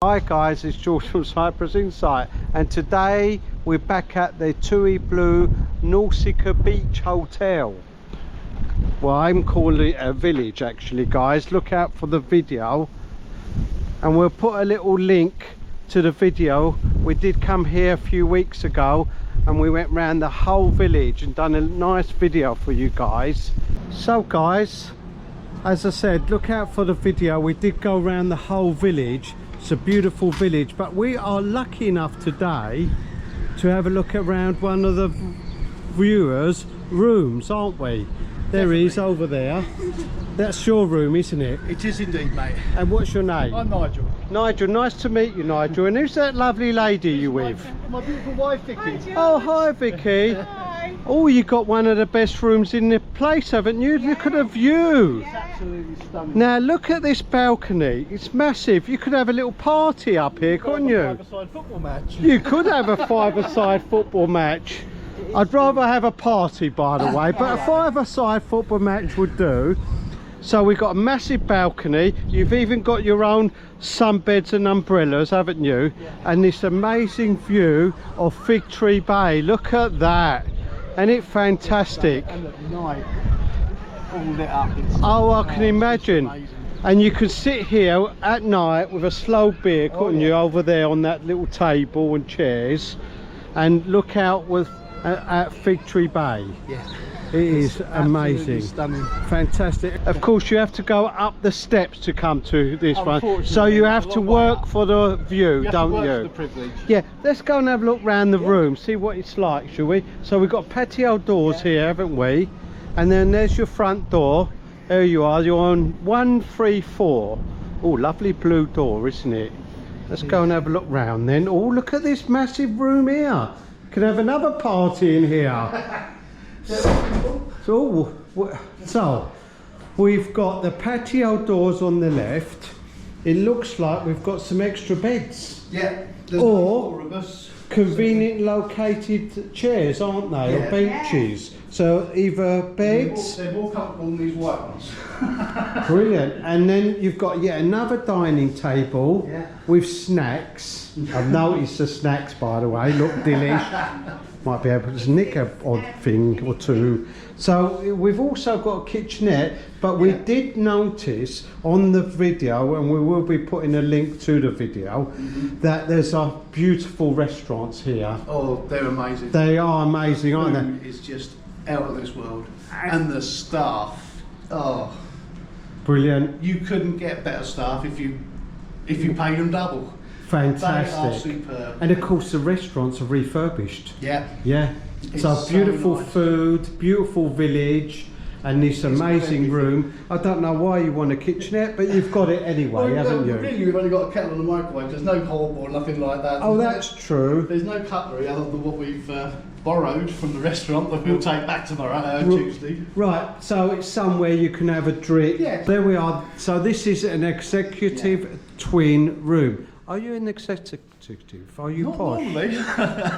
Hi guys, it's George from Cyprus Insight, and today we're back at the TUI BLUE Nausicaa Beach Hotel. Well, I'm calling it a village actually, guys. Look out for the video, and we'll put a little link to the video. We did come here a few weeks ago and we went round the whole village and done a nice video for you guys. So guys, as I said, look out for the video. We did go around the whole village. It's a beautiful village, but we are lucky enough today to have a look around one of the viewers' rooms, aren't we? There he is over there. That's your room, isn't it? It is indeed, mate. And what's your name? I'm Nigel. Nigel, nice to meet you, Nigel. And who's that lovely lady you with? My beautiful wife, Vicky. Oh, hi, Vicky. Hi. Oh, you got one of the best rooms in the place, haven't you? Yeah. Look at the view. It's absolutely stunning. Now, look at this balcony. It's massive. You could have a little party up here, couldn't you? A five-a-side football match. You could have a five-a-side football match. I'd rather have a party, by the way, but a five-a-side football match would do. So we've got a massive balcony. You've even got your own sunbeds and umbrellas, haven't you? Yeah. And this amazing view of Fig Tree Bay. Look at that. Isn't it fantastic? And at night, all lit up. Oh, I can imagine. And you can sit here at night with a slow beer, couldn't you, over there on that little table and chairs, and look out with at Fig Tree Bay. Yeah. It is amazing, stunning, fantastic. Of course, you have to go up the steps to come to this one, so you have to work for the view, don't you? The privilege. Yeah, let's go and have a look round the room, see what it's like, shall we? So we've got patio doors here, haven't we? And then there's your front door. There you are. You're on 134. Oh, lovely blue door, isn't it? Let's go and have a look round then. Oh, look at this massive room here. Can have another party in here. So we've got the patio doors on the left. It looks like we've got some extra beds. Yeah. There's or 4 of us. Convenient located chairs, aren't they? Yeah. Or benches. So either beds. They're more comfortable than these white ones. Brilliant. And then you've got yet another dining table with snacks. I've noticed the snacks, by the way, look delish. Might be able to nick a odd thing or two. So we've also got a kitchenette, but we did notice on the video, and we will be putting a link to the video, that there's a beautiful restaurants here. Oh, they're amazing. They are amazing, aren't they? It's just out of this world, and the staff. Oh, brilliant. You couldn't get better staff if you paid them double. Fantastic. They are superb. And of course the restaurants are refurbished. Yeah. Yeah. So It's beautiful so nice. food, beautiful village, and this amazing room. I don't know why you want a kitchenette, but you've got it anyway, haven't you? Really, we've only got a kettle and a microwave. There's no hob or nothing like that. Oh, that's true. There's no cutlery other than what we've borrowed from the restaurant that we'll take back tomorrow, Tuesday. Right, so it's somewhere you can have a drink. Yes. There we are. So this is an executive twin room. Are you an executive? Are you Not posh? normally.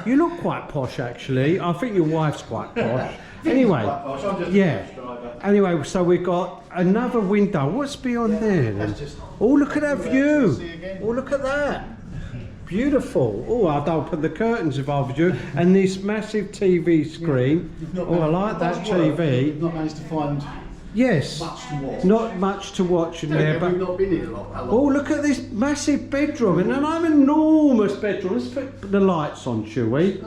You look quite posh, actually. I think your wife's quite posh. Anyway, Quite posh. I'm just a yeah. bus driver. Anyway, so we've got another window. What's beyond there? Then? That's just- Oh, look at that view. See again. Oh, look at that. Beautiful. Oh, I'd open the curtains if I was you. And this massive TV screen. Oh, I like that TV. We've not managed to find Yes. much to watch. Not much to watch in there, We've but not been here a lot. oh, look at this massive bedroom, and an enormous bedroom. Let's put the lights on, shall we?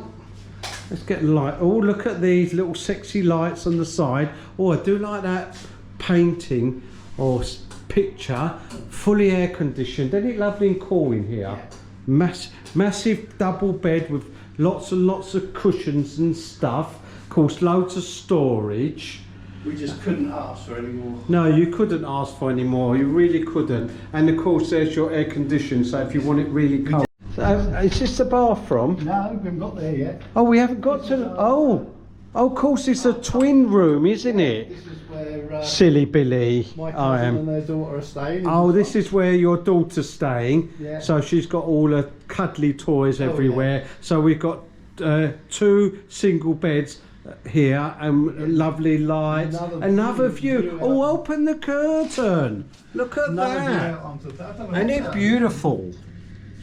Let's get the light. Oh, look at these little sexy lights on the side. Oh, I do like that painting or picture. Fully air conditioned. Isn't it lovely and cool in here? Massive double bed with lots and lots of cushions and stuff. Of course, loads of storage. We just couldn't ask for any more. No, you couldn't ask for any more. You really couldn't. And of course, there's your air condition. So if you want it really cold. So, is this the bathroom? No, we haven't got there yet. Oh, we haven't got to. Oh, of course, it's a twin room, isn't it? This is where Silly Billy. my I cousin am. and their daughter are staying. Oh, this is where your daughter's staying. Yeah. So she's got all her cuddly toys Oh, everywhere. So we've got 2 single beds here and lovely lights. Another view. Oh, open the curtain. Look at that. Isn't it beautiful?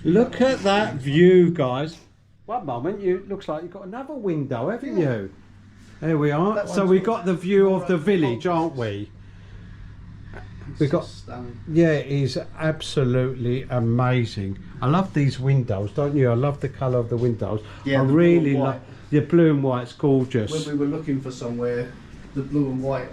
Look at that view, guys. One moment, looks like you've got another window, haven't you? There we are. So we got the view of the village, aren't we? We got. Yeah, it is absolutely amazing. I love these windows, don't you? I love the colour of the windows. Yeah, I really love the blue and white's gorgeous. When we were looking for somewhere, the blue and white,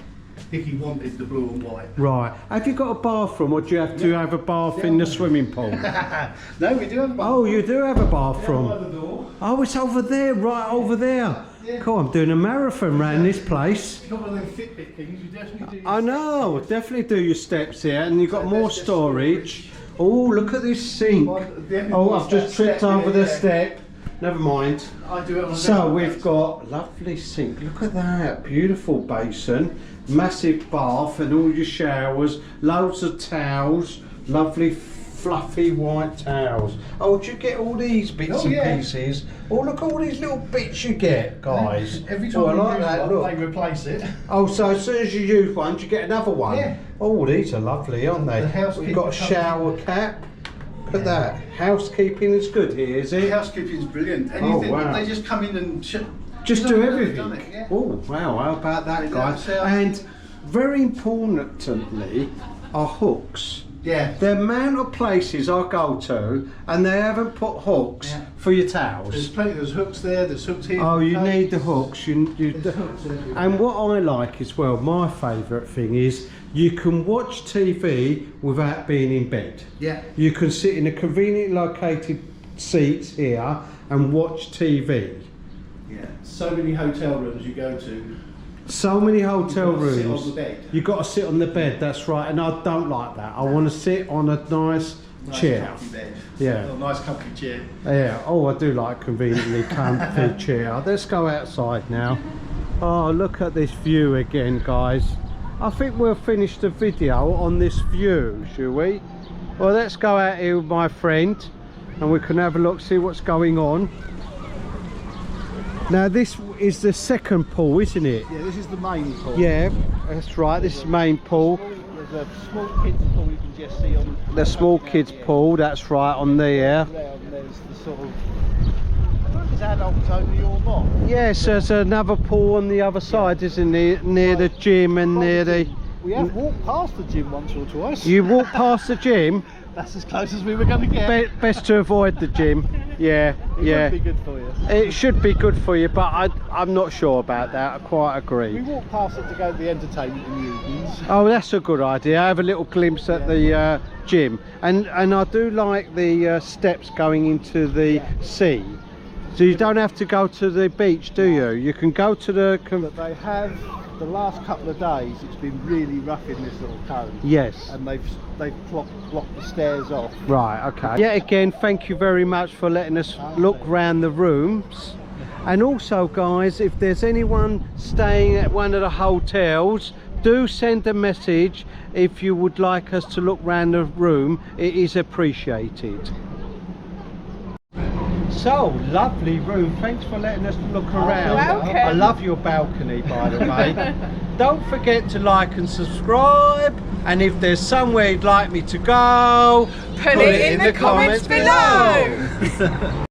Hickey wanted the blue and white. Right. Have you got a bathroom, or do you have to have a bath in the swimming pool? No, we do have a bathroom. Oh, you do have a bathroom. By the door. Oh, it's over there, right over there. Yeah. Cool, I'm doing a marathon round this place. You've got one of them Fitbit things, you definitely do. I know, definitely do your steps here, and you've got more storage. Oh, look at this sink. Oh, I've just tripped over the step. Never mind. I do it on a So we've got lovely sink. Look at that, beautiful basin, massive bath, and all your showers, loads of towels, lovely fluffy white towels. Oh, do you get all these bits and pieces? Oh, look at all these little bits you get, guys. Every time I you like use that. one, Look. they replace it. Oh, so as soon as you use one, you get another one? Yeah. Oh, these are lovely, aren't they? The housekeeper We've got a shower cap. Look at that. Housekeeping is good here, is it? Housekeeping is brilliant. Anything, wow. they just come in and Just do everything. Yeah. Oh, wow, how about that, They guys? don't sell- And very importantly are hooks. Yeah. The amount of places I go to and they haven't put hooks for your There's towels. plenty. There's hooks there. There's hooks here. Oh, you need the hooks. There's hooks everywhere. And what I like as well, my favourite thing is you can watch TV without being in bed. Yeah. You can sit in a conveniently located seats here and watch TV. Yeah. So many hotel rooms you go to. So many hotel You've got to sit rooms. on the bed. You've got to sit on the bed, that's right, and I don't like that. I want to sit on a nice chair. Comfy bed. Yeah. A nice comfy chair. Yeah, oh, I do like conveniently comfy chair. Let's go outside now. Oh, look at this view again, guys. I think we'll finish the video on this view, shall we? Well, let's go out here with my friend and we can have a look, see what's going on. Now, this is the second pool, isn't it? Yeah, this is the main pool. Yeah, that's right, this is the main pool. There's a small kids pool you can just see on The small kids pool, that's right, on there. there. And there's the sort of, I don't know if it's adults only or not. Yes, there's another pool on the other side, isn't there? Near the gym and near the... We have walked past the gym once or twice. You walk past the gym? That's as close as we were going to get. Best to avoid the gym. Yeah, It would be good for you. It should be good for you, but I'm not sure about that. I quite agree. We walk past it to go to the entertainment in the evenings. Oh, that's a good idea. I have a little glimpse at the gym, and I do like the steps going into the sea. So you don't have to go to the beach, do you? You can go to the... But they have, the last couple of days, it's been really rough in this little cove. Yes. And they've blocked the stairs off. Right, okay. Yeah, again, thank you very much for letting us look round the rooms. And also, guys, if there's anyone staying at one of the hotels, do send a message if you would like us to look round the room. It is appreciated. So, lovely room. Thanks for letting us look around. Welcome. I love your balcony, by the way. Don't forget to like and subscribe. And if there's somewhere you'd like me to go, Put it in the comments below.